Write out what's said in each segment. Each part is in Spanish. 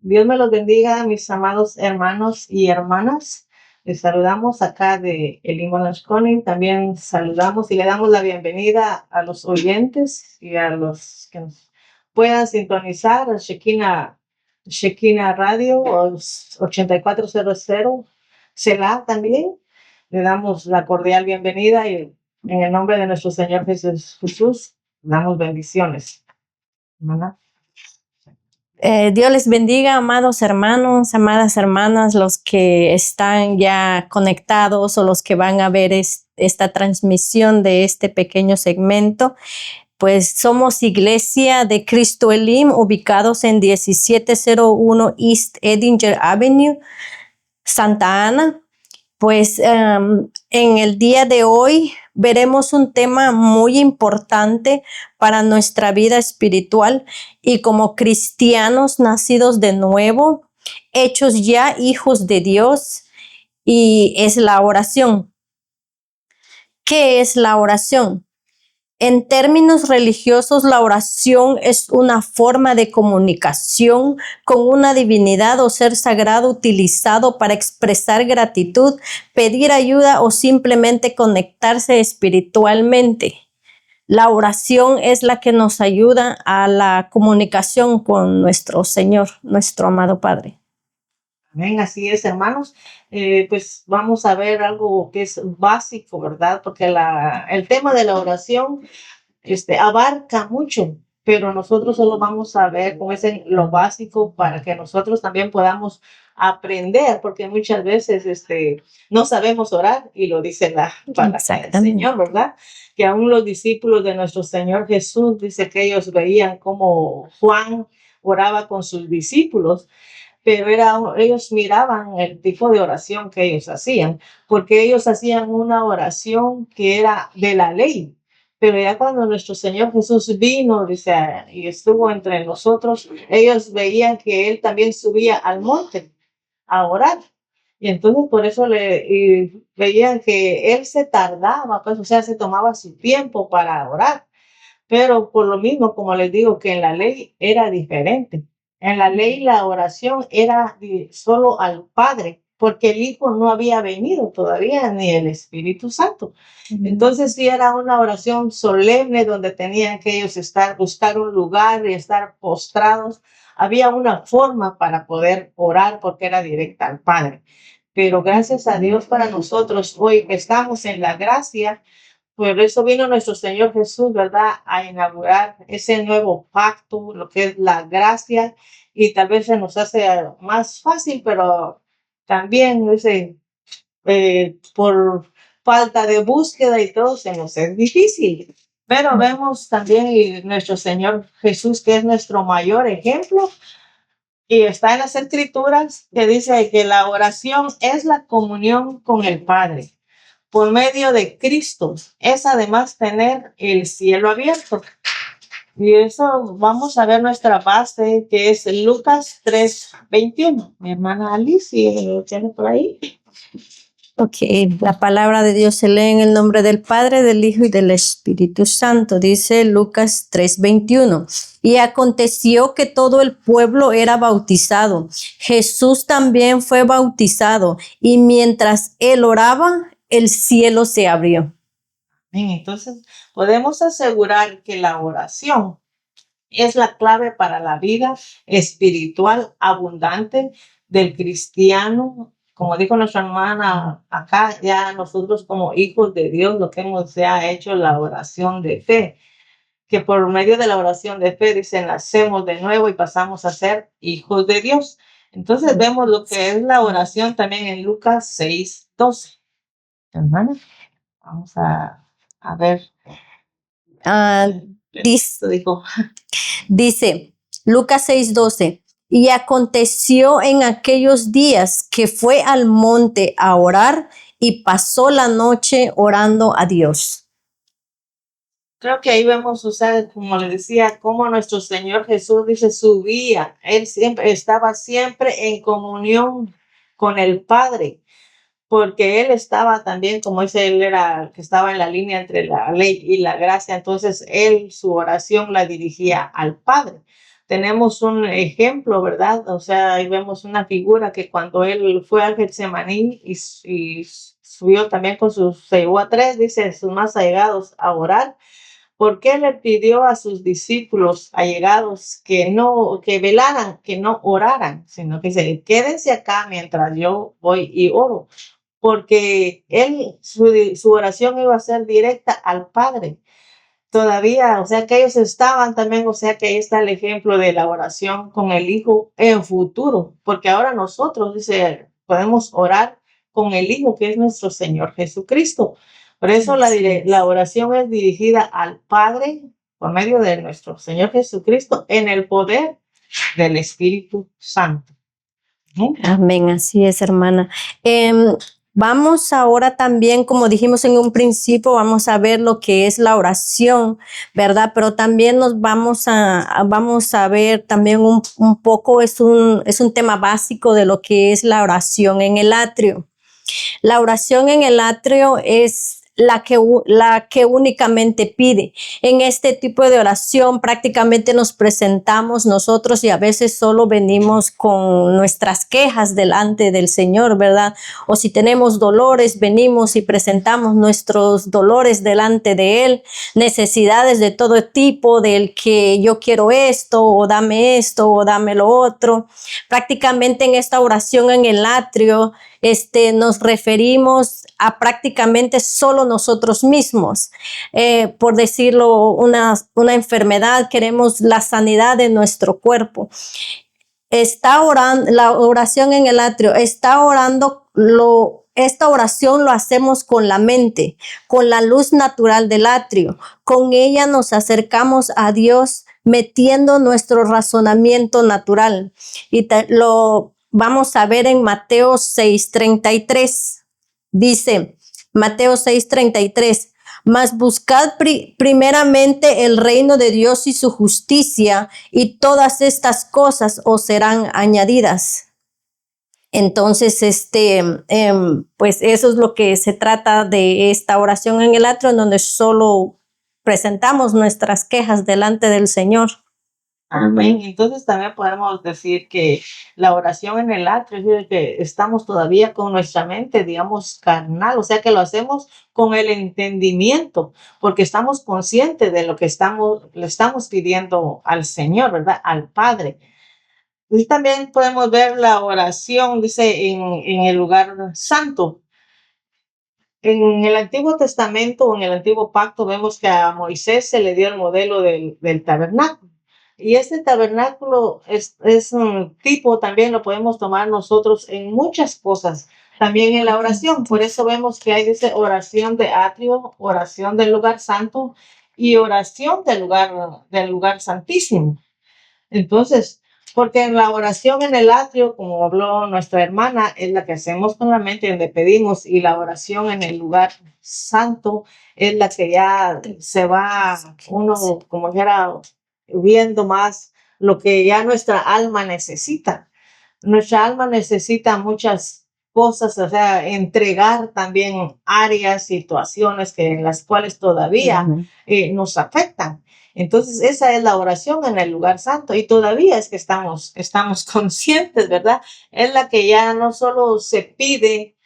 Dios me los bendiga, mis amados hermanos y hermanas. Les saludamos acá de Elim Connie. También saludamos y le damos la bienvenida a los oyentes y a los que nos puedan sintonizar a Shekinah Radio 8400 Selah también. Le damos la cordial bienvenida y en el nombre de nuestro Señor Jesús damos bendiciones. ¿Verdad? Dios les bendiga, amados hermanos, amadas hermanas, los que están ya conectados o los que van a ver esta transmisión de este pequeño segmento. Pues somos Iglesia de Cristo Elim, ubicados en 1701 East Edinger Avenue, Santa Ana. Pues en el día de hoy veremos un tema muy importante para nuestra vida espiritual y como cristianos nacidos de nuevo, hechos ya hijos de Dios, y es la oración. ¿Qué es la oración? En términos religiosos, la oración es una forma de comunicación con una divinidad o ser sagrado utilizado para expresar gratitud, pedir ayuda o simplemente conectarse espiritualmente. La oración es la que nos ayuda a la comunicación con nuestro Señor, nuestro amado Padre. Amén, así es, hermanos. Pues vamos a ver algo que es básico, ¿verdad? Porque el tema de la oración abarca mucho, pero nosotros solo vamos a ver como es lo básico para que nosotros también podamos aprender, porque muchas veces no sabemos orar y lo dice la palabra del Señor, ¿verdad? Que aún los discípulos de nuestro Señor Jesús dice que ellos veían cómo Juan oraba con sus discípulos, pero ellos miraban el tipo de oración que ellos hacían, porque ellos hacían una oración que era de la ley. Pero ya cuando nuestro Señor Jesús vino, dice, y estuvo entre nosotros, ellos veían que Él también subía al monte a orar. Y entonces por eso veían que Él se tardaba, pues, o sea, se tomaba su tiempo para orar. Pero por lo mismo, como les digo, que en la ley era diferente. En la ley la oración era solo al Padre, porque el Hijo no había venido todavía, ni el Espíritu Santo. Entonces sí era una oración solemne donde tenían que ellos buscar un lugar y estar postrados. Había una forma para poder orar porque era directa al Padre. Pero gracias a Dios para nosotros hoy que estamos en la gracia, por eso vino nuestro Señor Jesús, ¿verdad?, a inaugurar ese nuevo pacto, lo que es la gracia, y tal vez se nos hace más fácil, pero también por falta de búsqueda y todo se nos es difícil. Pero vemos también nuestro Señor Jesús, que es nuestro mayor ejemplo, y está en las Escrituras que dice que la oración es la comunión con el Padre por medio de Cristo, es además tener el cielo abierto. Y eso vamos a ver nuestra base, que es Lucas 3:21. Mi hermana Alicia, ¿lo tiene por ahí? Ok, la palabra de Dios se lee en el nombre del Padre, del Hijo y del Espíritu Santo. Dice Lucas 3:21. Y aconteció que todo el pueblo era bautizado. Jesús también fue bautizado. Y mientras él oraba, el cielo se abrió. Entonces, podemos asegurar que la oración es la clave para la vida espiritual abundante del cristiano. Como dijo nuestra hermana acá, ya nosotros como hijos de Dios, lo que hemos ya hecho la oración de fe, que por medio de la oración de fe, dice, nacemos de nuevo y pasamos a ser hijos de Dios. Entonces vemos lo que es la oración también en Lucas 6:12. Hermana, vamos a ver. Dice Lucas 6:12. Y aconteció en aquellos días que fue al monte a orar y pasó la noche orando a Dios. Creo que ahí vemos, o sea, como le decía, cómo nuestro Señor Jesús dice, subía. Él estaba siempre en comunión con el Padre, porque Él estaba también, como dice, Él era que estaba en la línea entre la ley y la gracia. Entonces, Él, su oración la dirigía al Padre. tenemos un ejemplo, ¿verdad? O sea, ahí vemos una figura que cuando él fue al Getsemaní y subió también con sus, se llevó a tres, dice, sus más allegados a orar. ¿Por qué le pidió a sus discípulos allegados que no, que velaran, que no oraran, sino que dice, quédense acá mientras yo voy y oro? Porque él, su oración iba a ser directa al Padre. Todavía, o sea que ellos estaban también, o sea que ahí está el ejemplo de la oración con el Hijo en futuro, porque ahora nosotros, dice, podemos orar con el Hijo que es nuestro Señor Jesucristo. Por eso la oración es dirigida al Padre por medio de nuestro Señor Jesucristo en el poder del Espíritu Santo. Amén, así es, hermana. Vamos ahora también, como dijimos en un principio, vamos a ver lo que es la oración, ¿verdad? Pero también nos vamos a ver también un poco, es un tema básico de lo que es la oración en el atrio. La oración en el atrio es la que únicamente pide. En este tipo de oración prácticamente nos presentamos nosotros y a veces solo venimos con nuestras quejas delante del Señor, ¿verdad? O si tenemos dolores, venimos y presentamos nuestros dolores delante de Él, necesidades de todo tipo, del que yo quiero esto, o dame lo otro. Prácticamente en esta oración en el atrio, nos referimos a prácticamente solo nosotros mismos. Por decirlo, una enfermedad, queremos la sanidad de nuestro cuerpo. Está orando, la oración en el atrio, está orando esta oración lo hacemos con la mente, con la luz natural del atrio. Con ella nos acercamos a Dios metiendo nuestro razonamiento natural. Y lo vamos a ver en Mateo 6:33. Dice, Mateo 6:33, mas buscad primeramente el reino de Dios y su justicia, y todas estas cosas os serán añadidas. Entonces, pues eso es lo que se trata de esta oración en el atrio, en donde solo presentamos nuestras quejas delante del Señor. Amén. Entonces también podemos decir que la oración en el atrio es decir, que estamos todavía con nuestra mente, digamos, carnal, o sea que lo hacemos con el entendimiento, porque estamos conscientes de lo que le estamos pidiendo al Señor, ¿verdad? Al Padre. Y también podemos ver la oración, dice, en el lugar santo. En el Antiguo Testamento o en el Antiguo Pacto vemos que a Moisés se le dio el modelo del tabernáculo. Y este tabernáculo es un tipo, también lo podemos tomar nosotros en muchas cosas, también en la oración. Por eso vemos que hay, dice, oración de atrio, oración del lugar santo y oración del lugar santísimo. Entonces, porque en la oración en el atrio, como habló nuestra hermana, es la que hacemos con la mente, donde pedimos, y la oración en el lugar santo es la que ya se va uno, como dijera, viendo más lo que ya nuestra alma necesita. Nuestra alma necesita muchas cosas, o sea, entregar también áreas, situaciones en las cuales todavía nos afectan. Entonces, esa es la oración en el lugar santo y todavía es que estamos conscientes, ¿verdad? Es la que ya no solo se pide,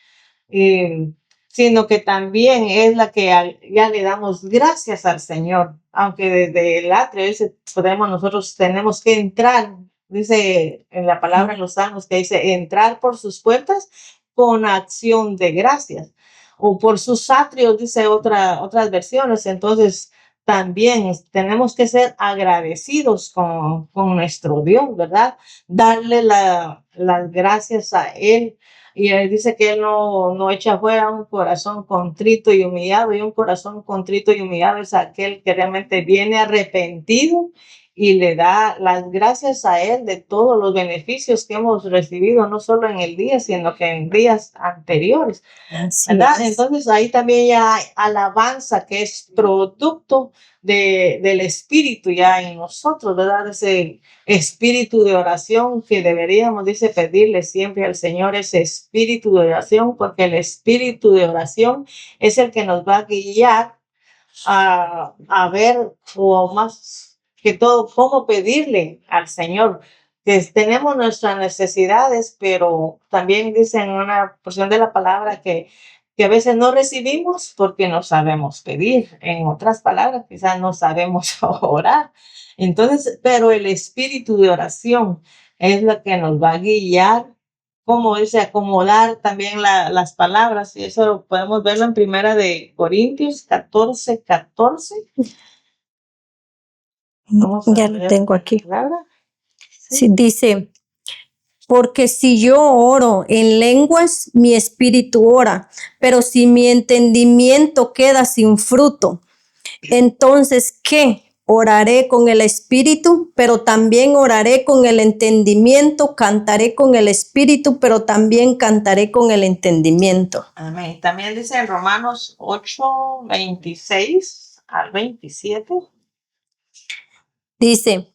sino que también es la que ya le damos gracias al Señor, aunque desde el atrio nosotros tenemos que entrar, dice en la palabra en los Salmos que dice entrar por sus puertas con acción de gracias, o por sus atrios, dice otras versiones. Entonces, también tenemos que ser agradecidos con nuestro Dios, ¿verdad? Darle las gracias a Él. Y él dice que Él no echa fuera un corazón contrito y humillado. Y un corazón contrito y humillado es aquel que realmente viene arrepentido y le da las gracias a Él de todos los beneficios que hemos recibido, no solo en el día, sino que en días anteriores, ¿verdad? Entonces ahí también ya hay alabanza que es producto del Espíritu ya en nosotros, ¿verdad? Ese espíritu de oración que deberíamos, dice, pedirle siempre al Señor, ese espíritu de oración, porque el espíritu de oración es el que nos va a guiar a ver o más cómo pedirle al Señor. Que tenemos nuestras necesidades, pero también dice en una porción de la palabra que a veces no recibimos porque no sabemos pedir. En otras palabras, quizás no sabemos orar. Entonces, pero el espíritu de oración es lo que nos va a guiar, como dice, acomodar también las palabras, y eso podemos verlo en Primera de Corintios 14:14. Vamos a Ya lo leer tengo la aquí. palabra. Sí, dice, porque si yo oro en lenguas, mi espíritu ora, pero si mi entendimiento queda sin fruto, entonces, ¿qué? Oraré con el espíritu, pero también oraré con el entendimiento, cantaré con el espíritu, pero también cantaré con el entendimiento. Amén. También dice en Romanos 8:26 al 27. Dice,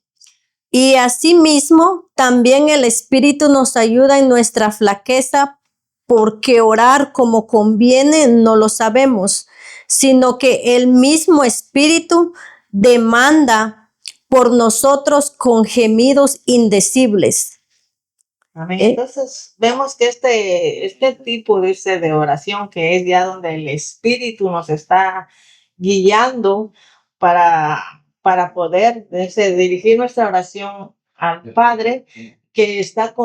y asimismo, también el espíritu nos ayuda en nuestra flaqueza, porque orar como conviene no lo sabemos, sino que el mismo espíritu demanda por nosotros con gemidos indecibles. Amén. Entonces vemos que este tipo dice de oración, que es ya donde el Espíritu nos está guiando para poder dirigir nuestra oración al Padre, que está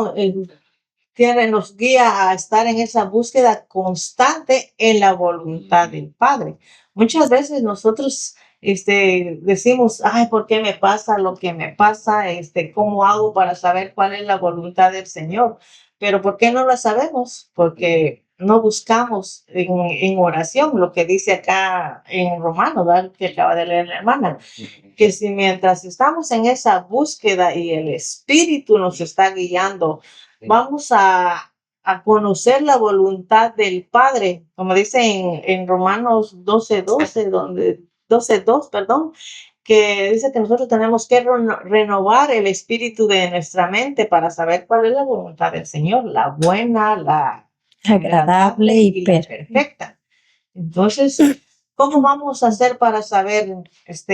nos guía a estar en esa búsqueda constante en la voluntad del Padre. Muchas veces nosotros decimos, ay, ¿por qué me pasa lo que me pasa? ¿Cómo hago para saber cuál es la voluntad del Señor? Pero ¿por qué no la sabemos? Porque no buscamos en oración, lo que dice acá en Romanos, ¿verdad? Que acaba de leer la hermana, que si mientras estamos en esa búsqueda y el Espíritu nos está guiando, vamos a conocer la voluntad del Padre, como dice en Romanos 12:12, 12:2, perdón, que dice que nosotros tenemos que renovar el espíritu de nuestra mente para saber cuál es la voluntad del Señor, la buena, la Agradable y la perfecta. Entonces, ¿cómo vamos a hacer para saber es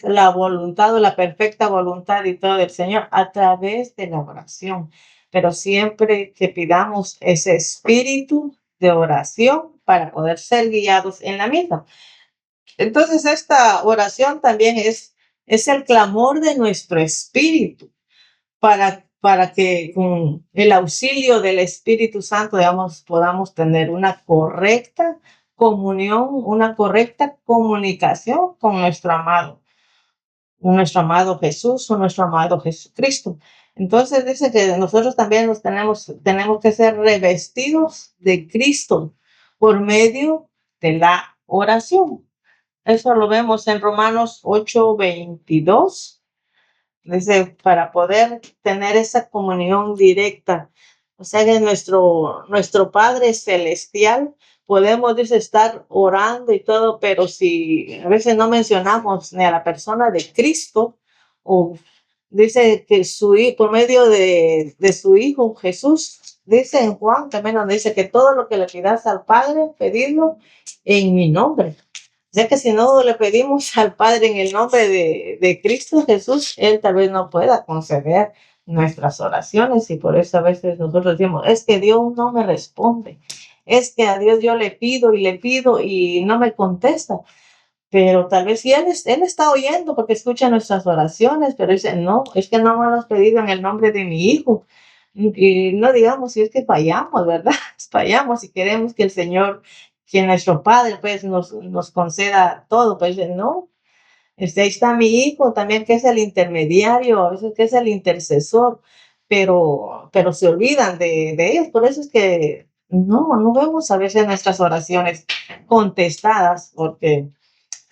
la voluntad o la perfecta voluntad y todo del Señor? A través de la oración. Pero siempre que pidamos ese espíritu de oración para poder ser guiados en la misma. Entonces, esta oración también es el clamor de nuestro espíritu para que con el auxilio del Espíritu Santo, digamos, podamos tener una correcta comunión, una correcta comunicación con nuestro amado Jesús o nuestro amado Jesucristo. Entonces dice que nosotros también tenemos que ser revestidos de Cristo por medio de la oración. Eso lo vemos en Romanos 8:22. Dice, para poder tener esa comunión directa, o sea que nuestro Padre Celestial, podemos, dice, estar orando y todo, pero si a veces no mencionamos ni a la persona de Cristo, o dice que por medio de su Hijo Jesús, dice en Juan también donde dice que todo lo que le pidas al Padre, pedidlo en mi nombre. O sea que si no le pedimos al Padre en el nombre de Cristo Jesús, Él tal vez no pueda conceder nuestras oraciones, y por eso a veces nosotros decimos, es que Dios no me responde, es que a Dios yo le pido y no me contesta. Pero tal vez sí, él está oyendo porque escucha nuestras oraciones, pero dice, no, es que no me lo has pedido en el nombre de mi Hijo. Y no digamos si es que fallamos, ¿verdad? Fallamos y queremos que el Señor, que nuestro Padre, pues nos conceda todo. Pues no, ahí está mi Hijo también, que es el intermediario, a veces que es el intercesor, pero se olvidan de ellos. Por eso es que no vemos a veces nuestras oraciones contestadas, porque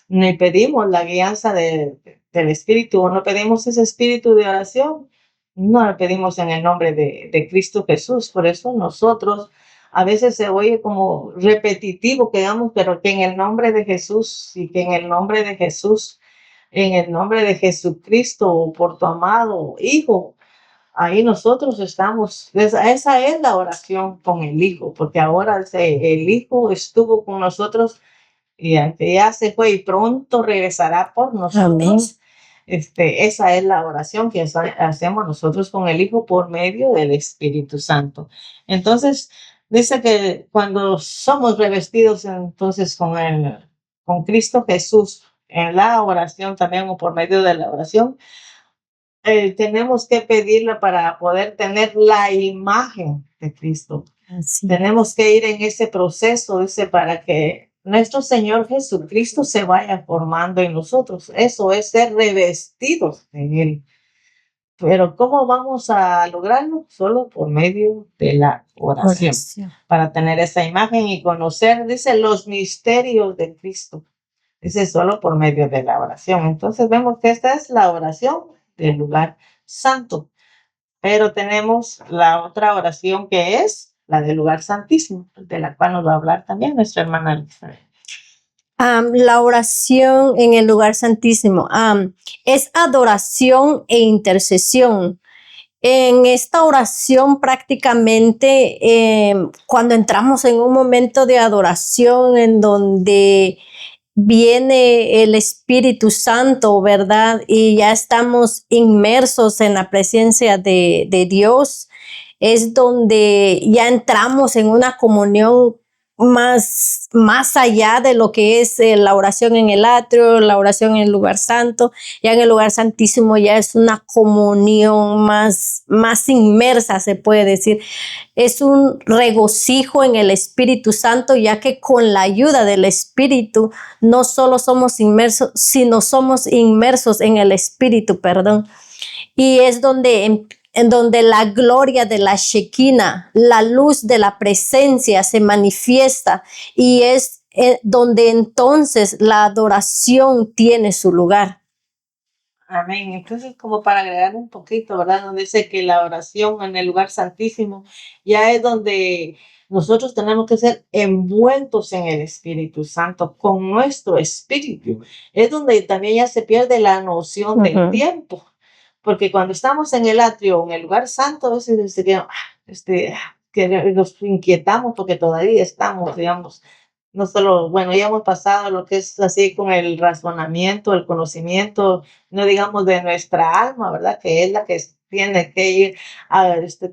ni pedimos la guianza del Espíritu, o no pedimos ese espíritu de oración, no lo pedimos en el nombre de Cristo Jesús. Por eso nosotros, a veces se oye como repetitivo que digamos, pero que en el nombre de Jesús, y que en el nombre de Jesús, en el nombre de Jesucristo, por tu amado Hijo, ahí nosotros estamos. Esa es la oración con el Hijo, porque ahora el Hijo estuvo con nosotros y aunque ya se fue y pronto regresará por nosotros. Amén. Esa es la oración que hacemos nosotros con el Hijo por medio del Espíritu Santo. Entonces, dice que cuando somos revestidos entonces con Cristo Jesús en la oración también o por medio de la oración, tenemos que pedirla para poder tener la imagen de Cristo. Así. Tenemos que ir en ese proceso, dice, para que nuestro Señor Jesucristo se vaya formando en nosotros. Eso es ser revestidos de Él. Pero ¿cómo vamos a lograrlo? Solo por medio de la oración. Para tener esa imagen y conocer, dice, los misterios de Cristo. Dice, solo por medio de la oración. Entonces vemos que esta es la oración del lugar santo. Pero tenemos la otra oración que es la del lugar santísimo, de la cual nos va a hablar también nuestra hermana Elizabeth. La oración en el lugar santísimo es adoración e intercesión. En esta oración prácticamente cuando entramos en un momento de adoración en donde viene el Espíritu Santo, ¿verdad? Y ya estamos inmersos en la presencia de Dios, es donde ya entramos en una comunión más allá de lo que es la oración en el atrio, la oración en el lugar santo. Ya en el lugar santísimo ya es una comunión más inmersa, se puede decir. Es un regocijo en el Espíritu Santo, ya que con la ayuda del Espíritu no solo somos inmersos, sino somos inmersos en el Espíritu, perdón. Y es en donde la gloria de la Shekinah, la luz de la presencia se manifiesta y es donde entonces la adoración tiene su lugar. Amén. Entonces, como para agregar un poquito, ¿verdad? Donde dice que la oración en el lugar santísimo ya es donde nosotros tenemos que ser envueltos en el Espíritu Santo, con nuestro espíritu. Es donde también ya se pierde la noción del tiempo. Porque cuando estamos en el atrio, en el lugar santo, a veces que nos inquietamos porque todavía estamos, digamos, no solo, bueno, ya hemos pasado lo que es así con el razonamiento, el conocimiento, no digamos de nuestra alma, ¿verdad? Que es la que tiene que ir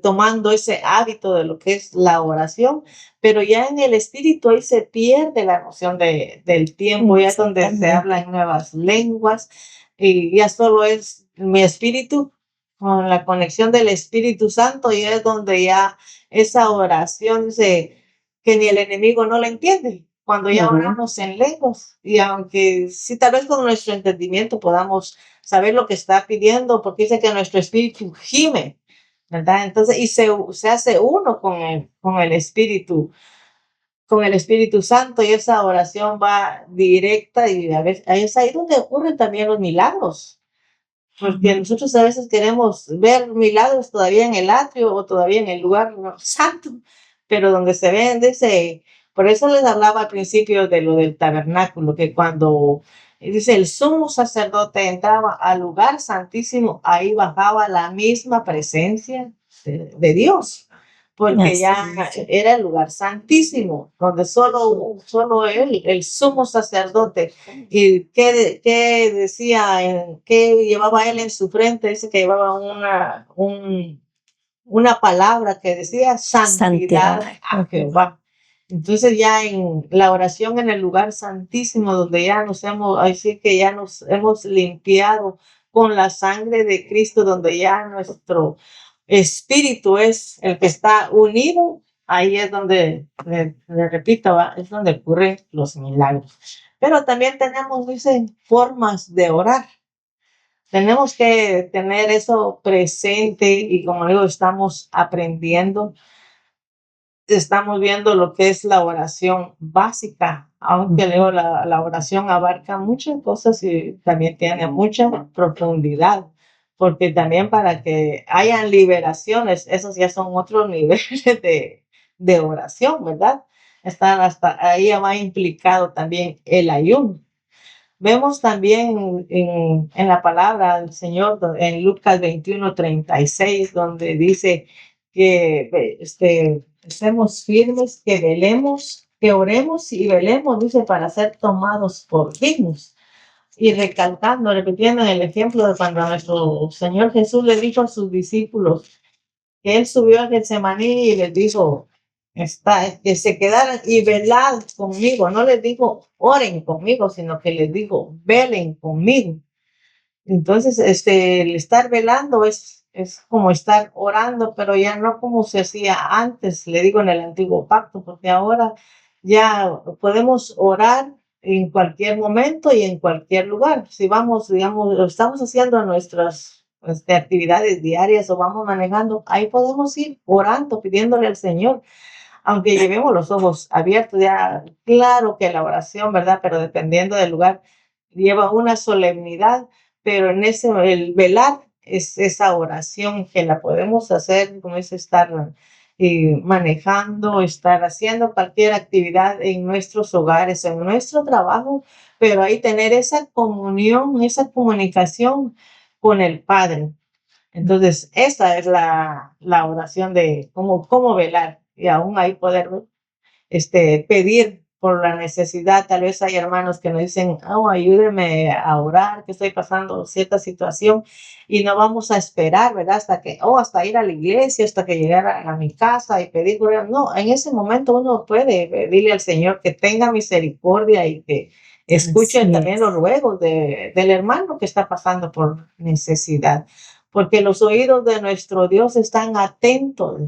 tomando ese hábito de lo que es la oración, pero ya en el espíritu ahí se pierde la noción del tiempo, ya es donde se habla en nuevas lenguas y ya solo es mi espíritu con la conexión del Espíritu Santo y es donde ya esa oración que ni el enemigo no la entiende. Cuando ya oramos en lenguas y aunque sí tal vez con nuestro entendimiento podamos saber lo que está pidiendo, porque dice que nuestro espíritu gime, ¿verdad? Entonces, y se hace uno con el Espíritu Santo y esa oración va directa y a veces ahí es ahí donde ocurren también los milagros. Porque nosotros a veces queremos ver milagros todavía en el atrio o todavía en el lugar santo, pero donde se ven, dice, por eso les hablaba al principio de lo del tabernáculo, que cuando, dice, el sumo sacerdote entraba al lugar santísimo, ahí bajaba la misma presencia de Dios. Porque ya era el lugar santísimo, donde solo él, el sumo sacerdote, y qué decía, qué llevaba él en su frente, dice que llevaba una palabra que decía santidad a Jehová. Entonces ya en la oración en el lugar santísimo, donde ya así que ya nos hemos limpiado con la sangre de Cristo, donde ya nuestro espíritu es el que está unido, ahí es donde, le repito, es donde ocurren los milagros. Pero también tenemos, dicen, formas de orar. Tenemos que tener eso presente y como digo, estamos aprendiendo, estamos viendo lo que es la oración básica, aunque digo, la oración abarca muchas cosas y también tiene mucha profundidad, porque también para que hayan liberaciones, esos ya son otros niveles de oración, ¿verdad? Están hasta ahí va implicado también el ayuno. Vemos también en la palabra del Señor, en Lucas 21:36, donde dice que estemos firmes, que velemos, que oremos y velemos, dice, para ser tomados por dignos. y recalcando, repitiendo el ejemplo de cuando nuestro Señor Jesús le dijo a sus discípulos que él subió a Getsemaní y les dijo que se quedaran y velad conmigo. No les dijo oren conmigo, sino que les dijo velen conmigo. Entonces, el estar velando es como estar orando, pero ya no como se hacía antes, le digo en el antiguo pacto, porque ahora ya podemos orar en cualquier momento y en cualquier lugar. Si vamos, digamos, lo estamos haciendo nuestras actividades diarias o vamos manejando, ahí podemos ir orando, pidiéndole al Señor, aunque llevemos los ojos abiertos, ya claro que la oración, ¿verdad? Pero dependiendo del lugar, lleva una solemnidad, pero en ese, el velar es esa oración que la podemos hacer, como es estar manejando, estar haciendo cualquier actividad en nuestros hogares, en nuestro trabajo, pero ahí tener esa comunión, esa comunicación con el Padre. Entonces, esa es la oración de cómo velar y aún ahí poder pedir por la necesidad. Tal vez hay hermanos que nos dicen, oh, ayúdeme a orar, que estoy pasando cierta situación y no vamos a esperar, ¿verdad? Hasta ir a la iglesia, hasta que llegara a mi casa y pedir. No, en ese momento uno puede pedirle al Señor que tenga misericordia y que escuche también los ruegos del hermano que está pasando por necesidad, porque los oídos de nuestro Dios están atentos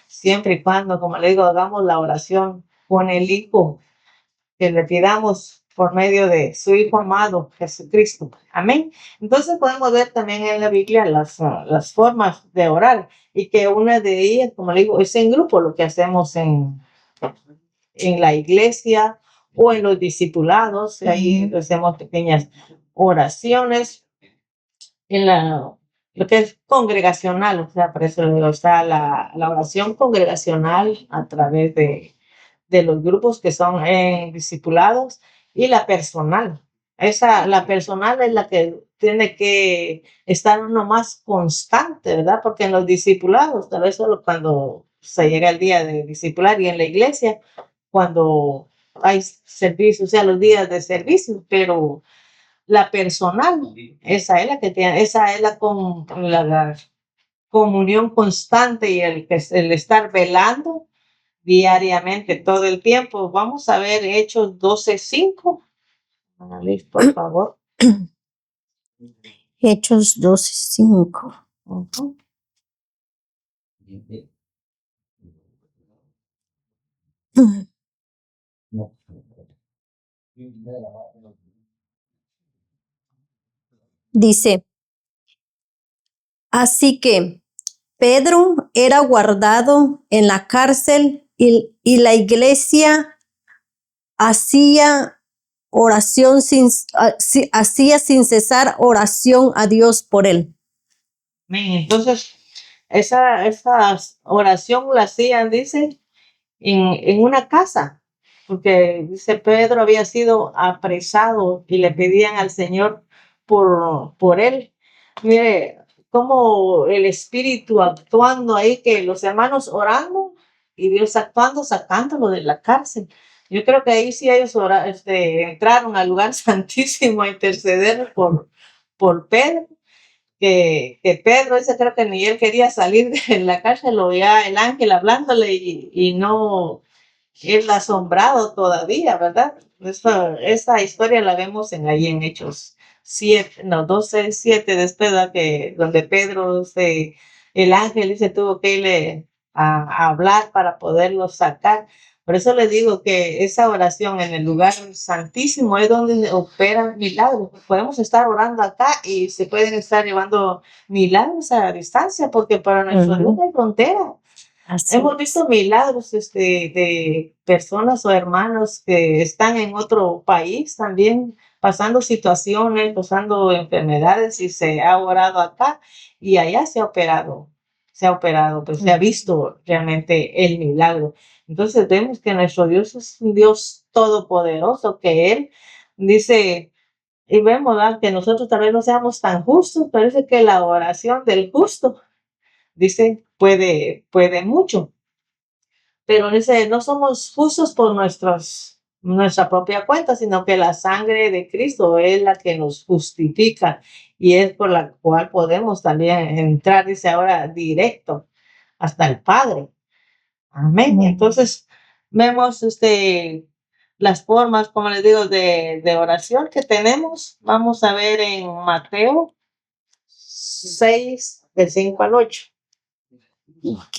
siempre y cuando, como le digo, hagamos la oración con el Hijo, que le pidamos por medio de su Hijo amado, Jesucristo. Amén. Entonces podemos ver también en la Biblia las formas de orar y que una de ellas, como le digo, es en grupo, lo que hacemos en la iglesia o en los discipulados. Ahí hacemos pequeñas oraciones en lo que es congregacional, o sea, por eso está la oración congregacional a través de los grupos que son discipulados y la personal. La personal es la que tiene que estar uno más constante, ¿verdad? Porque en los discipulados, tal vez solo cuando se llega el día de discipular y en la iglesia, cuando hay servicio, o sea, los días de servicio, pero la personal, esa es la que tiene, esa es la comunión constante y el estar velando diariamente, todo el tiempo. Vamos a ver Hechos 12:5. Listo, por favor. Hechos 12:5. Uh-huh. Dice, así que Pedro era guardado en la cárcel y la iglesia hacía oración hacía sin cesar oración a Dios por él. Entonces, esa oración la hacían, dice, en una casa, porque dice Pedro había sido apresado y le pedían al Señor por él. Mire, como el Espíritu actuando ahí, que los hermanos orando y Dios actuando, sacándolo de la cárcel. Yo creo que ahí sí ellos entraron al lugar santísimo a interceder por Pedro, que Pedro, ese creo que ni él quería salir de la cárcel, lo veía el ángel hablándole y no, él asombrado todavía, ¿verdad? Esa historia la vemos ahí en Hechos 7, no, 12:7, después, ¿verdad? Donde Pedro, el ángel se tuvo que irle a hablar para poderlo sacar. Por eso les digo que esa oración en el lugar santísimo es donde operan milagros. Podemos estar orando acá y se pueden estar llevando milagros a distancia, porque para nuestro Dios no hay frontera. Hemos visto milagros de personas o hermanos que están en otro país también pasando situaciones, pasando enfermedades y se ha orado acá y allá pues se ha visto realmente el milagro. Entonces vemos que nuestro Dios es un Dios todopoderoso, que Él dice, y vemos, ¿verdad?, que nosotros tal vez no seamos tan justos, parece que la oración del justo, dice, puede mucho. Pero dice, no somos justos por nuestra propia cuenta, sino que la sangre de Cristo es la que nos justifica y es por la cual podemos también entrar, dice ahora, directo hasta el Padre. Amén. Entonces, vemos las formas, como les digo, de oración que tenemos. Vamos a ver en Mateo 6, del 5 al 8.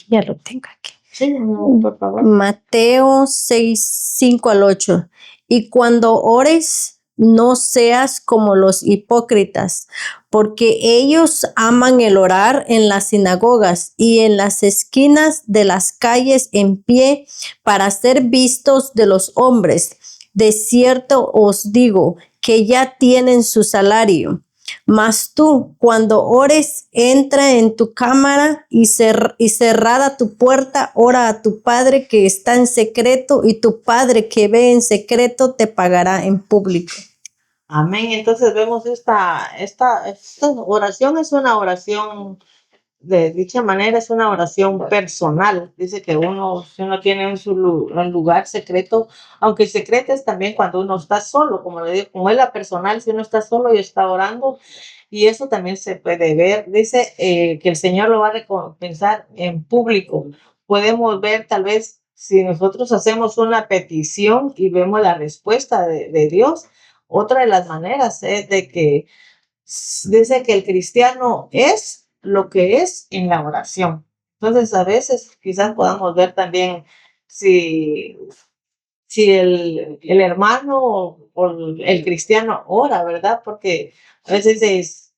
Ya lo tengo aquí. Sí, por favor. Mateo 6, 5 al 8. Y cuando ores, no seas como los hipócritas, porque ellos aman el orar en las sinagogas y en las esquinas de las calles en pie para ser vistos de los hombres. De cierto os digo que ya tienen su salario. Mas tú, cuando ores, entra en tu cámara y cerrada tu puerta, ora a tu Padre que está en secreto, y tu Padre que ve en secreto te pagará en público. Amén. Entonces vemos esta oración es una oración de dicha manera, es una oración personal. Dice que si uno tiene un lugar secreto, aunque secreto es también cuando uno está solo, como le digo, como es la personal, si uno está solo y está orando, y eso también se puede ver. Dice que el Señor lo va a recompensar en público. Podemos ver tal vez si nosotros hacemos una petición y vemos la respuesta de Dios. Otra de las maneras es de que dice que el cristiano es lo que es en la oración. Entonces, a veces quizás podamos ver también si, si el hermano o el cristiano ora, ¿verdad? Porque a veces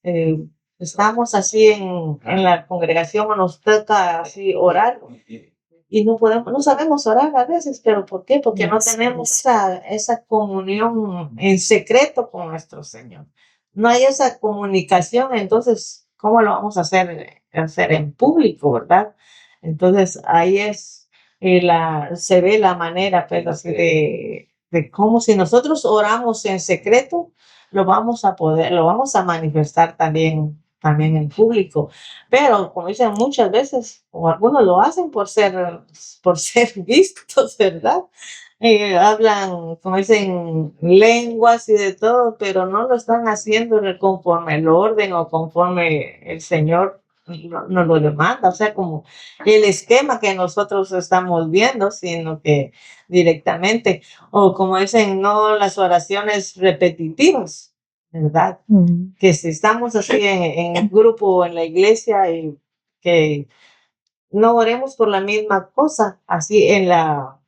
estamos así en la congregación o nos toca así orar y no sabemos orar a veces, pero ¿por qué? Porque no tenemos esa comunión en secreto con nuestro Señor. No hay esa comunicación, entonces, ¿cómo lo vamos a hacer en público, verdad? Entonces, ahí se ve la manera, pues, así de cómo si nosotros oramos en secreto, lo vamos a manifestar también en público. Pero, como dicen muchas veces, o algunos lo hacen por ser vistos, ¿verdad? Hablan, como dicen, lenguas y de todo, pero no lo están haciendo conforme el orden o conforme el Señor nos lo demanda, o sea, como el esquema que nosotros estamos viendo, sino que directamente, o como dicen, no las oraciones repetitivas, ¿verdad? Que si estamos así en grupo o en la iglesia y que no oremos por la misma cosa, así en la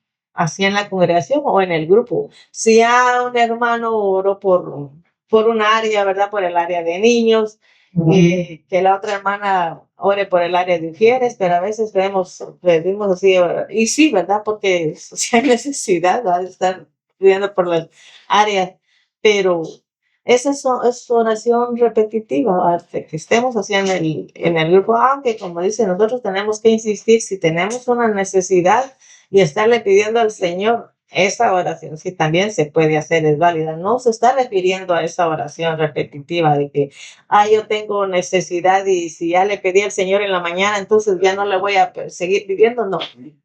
congregación o en el grupo. Si a un hermano oró por un área, ¿verdad? Por el área de niños, que la otra hermana ore por el área de mujeres, pero a veces pedimos así, y sí, ¿verdad? Porque si hay necesidad, ¿verdad? De estar pidiendo por las áreas, pero es oración repetitiva, que estemos así en el grupo, aunque como dice, nosotros tenemos que insistir si tenemos una necesidad y estarle pidiendo al Señor esa oración, si también se puede hacer, es válida. No se está refiriendo a esa oración repetitiva de que, yo tengo necesidad y si ya le pedí al Señor en la mañana, entonces ya no le voy a seguir pidiendo. No,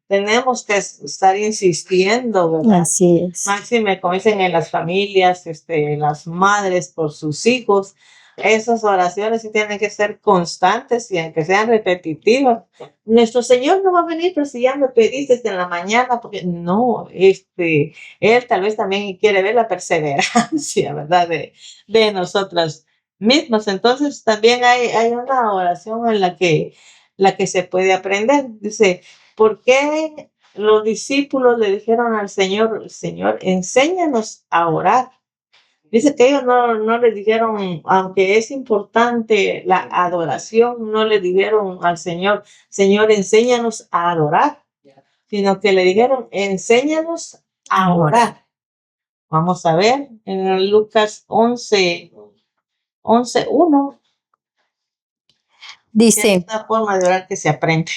tenemos que estar insistiendo, ¿verdad? Así es. Máxime, como dicen en las familias, las madres por sus hijos, esas oraciones sí tienen que ser constantes y aunque sean repetitivas. Nuestro Señor no va a venir, pero si ya me pediste en la mañana, porque no, Él tal vez también quiere ver la perseverancia, ¿verdad? De nosotras mismas. Entonces también hay una oración en la que se puede aprender. Dice, ¿por qué los discípulos le dijeron al Señor, Señor, enséñanos a orar? Dice que ellos no le dijeron, aunque es importante la adoración, no le dijeron al Señor, Señor, enséñanos a adorar, sino que le dijeron, enséñanos a orar. Vamos a ver en Lucas 11:1. Dice, Es una forma de orar que se aprende.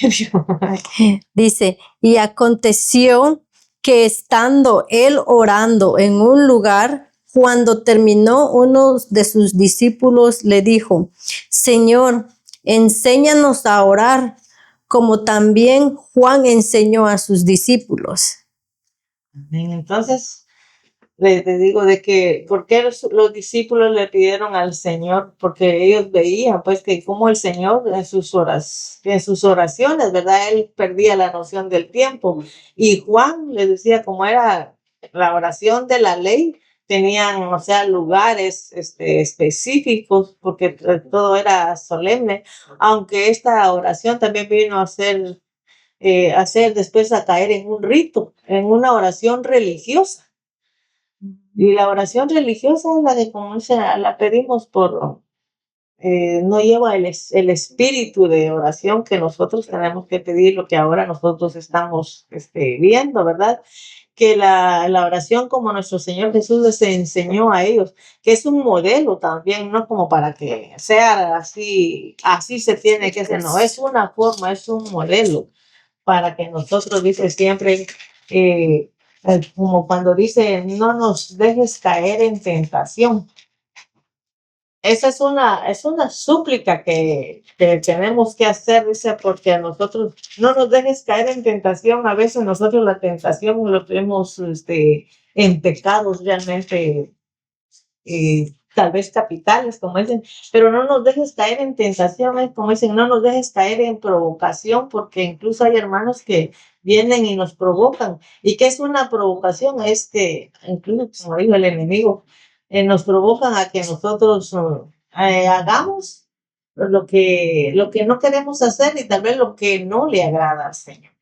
dice, y aconteció que estando él orando en un lugar, cuando terminó, uno de sus discípulos le dijo, Señor, enséñanos a orar, como también Juan enseñó a sus discípulos. Entonces, te digo de que, ¿por qué los discípulos le pidieron al Señor? Porque ellos veían, pues, que como el Señor en sus oraciones, ¿verdad? Él perdía la noción del tiempo. Y Juan le decía, como era la oración de la ley, tenían, o sea, lugares específicos, porque todo era solemne, aunque esta oración también vino a ser después a caer en un rito, en una oración religiosa. Y la oración religiosa es la de como la pedimos por, no lleva el espíritu de oración que nosotros tenemos que pedir, lo que ahora nosotros estamos viendo, ¿verdad? Que la oración como nuestro Señor Jesús les enseñó a ellos, que es un modelo también, no como para que sea así, así se tiene que hacer, no, es una forma, es un modelo para que nosotros, dice siempre, eh, como cuando dice, no nos dejes caer en tentación. Esa es una súplica que tenemos que hacer, dice, porque a nosotros no nos dejes caer en tentación. A veces nosotros la tentación lo tenemos en pecados realmente tal vez capitales, como dicen, pero no nos dejes caer en tentaciones, como dicen, no nos dejes caer en provocación, porque incluso hay hermanos que vienen y nos provocan. ¿Y qué es una provocación? Es que, incluso como dijo el enemigo, nos provocan a que nosotros hagamos lo que no queremos hacer y tal vez lo que no le agrada al Señor.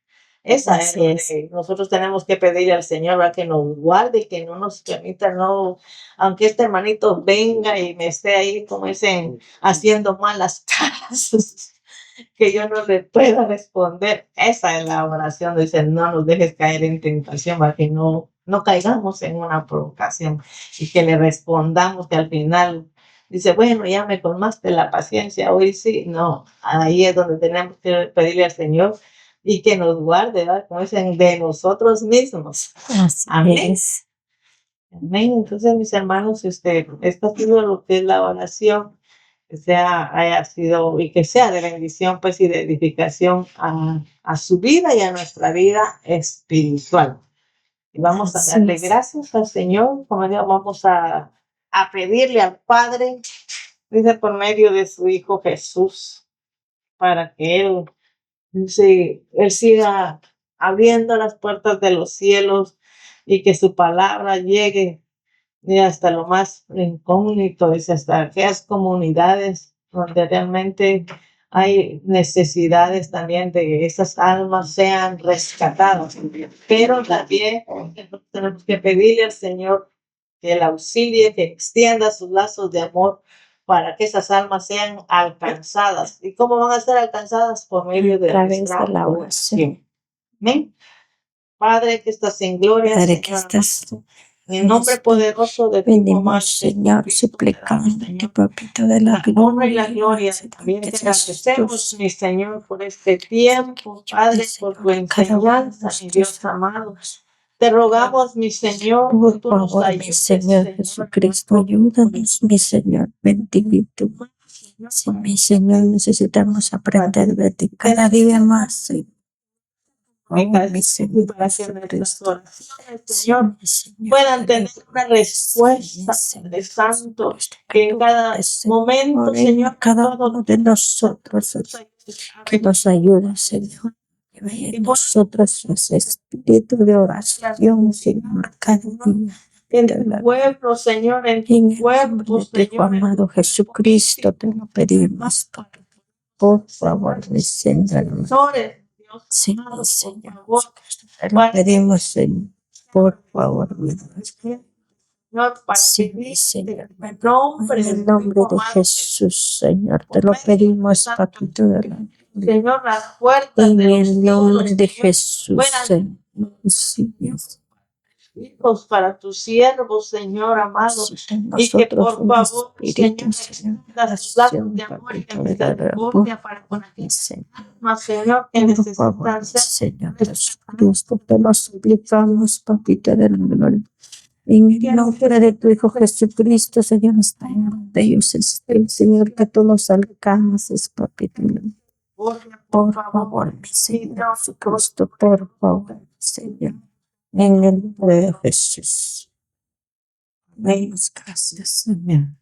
Esa es Así es. nosotros tenemos que pedirle al Señor, ¿verdad? Que nos guarde y que no nos permita, no, aunque este hermanito venga y me esté ahí, como dicen, haciendo malas caras, que yo no le pueda responder. Esa es la oración, dice, no nos dejes caer en tentación para que no caigamos en una provocación y que le respondamos que al final dice, bueno, ya me colmaste la paciencia, hoy sí, no, ahí es donde tenemos que pedirle al Señor y que nos guarde, ¿verdad? Como dicen, de nosotros mismos. Así Amén. es. Amén. Entonces, mis hermanos, esto ha sido lo que es la oración, que haya sido y que sea de bendición, pues, y de edificación a su vida y a nuestra vida espiritual. Y vamos a darle gracias al Señor, como digo, vamos a pedirle al Padre, dice, por medio de su Hijo Jesús, para que Él siga abriendo las puertas de los cielos y que su palabra llegue y hasta lo más incógnito, dice, hasta aquellas comunidades donde realmente hay necesidades también de que esas almas sean rescatadas. Pero también tenemos que pedirle al Señor que el auxilie, que extienda sus lazos de amor para que esas almas sean alcanzadas. ¿Y cómo van a ser alcanzadas? Por medio de nuestra la oración. Amén. Padre que estás en gloria, Padre que Señor, estás en el nombre poderoso de tu venimos, Señor, suplicándote, papito de la la honra y la gloria. gloria. También te Que agradecemos, mi Señor, por este tiempo, Padre, por tu enseñanza, mi Dios amado. Te rogamos, mi Señor, por tú nos favor, mi ayudes, Señor Jesucristo, ayúdanos, mi Señor, bendito. Sí, mi Señor, necesitamos aprender de ti cada día más, Señor. Venga, Mi Señor para que nuestras Jesucristo. oraciones, Señor, Mi Señor, puedan tener una respuesta, Padre Santo, que en cada momento, Señor, cada todo uno de nosotros, Señor, que nos ayude, Señor. Que vaya en nosotros ese espíritu de oración, Señor, cada día. en tu pueblo, Señor, en tu En el cuerpo, nombre de tu Señor, amado Jesucristo te lo pedimos, por favor, mi Señor. Dios Sí, amado, mi por Señor favor, Jesucristo, te lo pedimos, Señor, por favor, mi Dios. Señor, para Sí, mi pedirte Señor. en nombre En el nombre de Jesús, Señor, te lo pedimos, papito de la gloria. Señor, las puertas En de los el nombre cielos, de Señor, Jesús, puedan Señor. Sí, hijos para tus siervos, Señor amado, en y que nosotros por un favor, espíritu, Señor, Señor, extiendas tus lazos de amor y de misericordia para con aquellas almas, Señor, que por favor, necesitan ser Señor Jesucristo, te lo suplicamos, papito de la gloria. En el nombre de tu Hijo Jesucristo, Señor, está en donde ellos estén, Señor, que tú los alcances, papito. Por favor, mi Señor Jesucristo, por favor, Señor, en el nombre de Jesús. Gracias. Amén.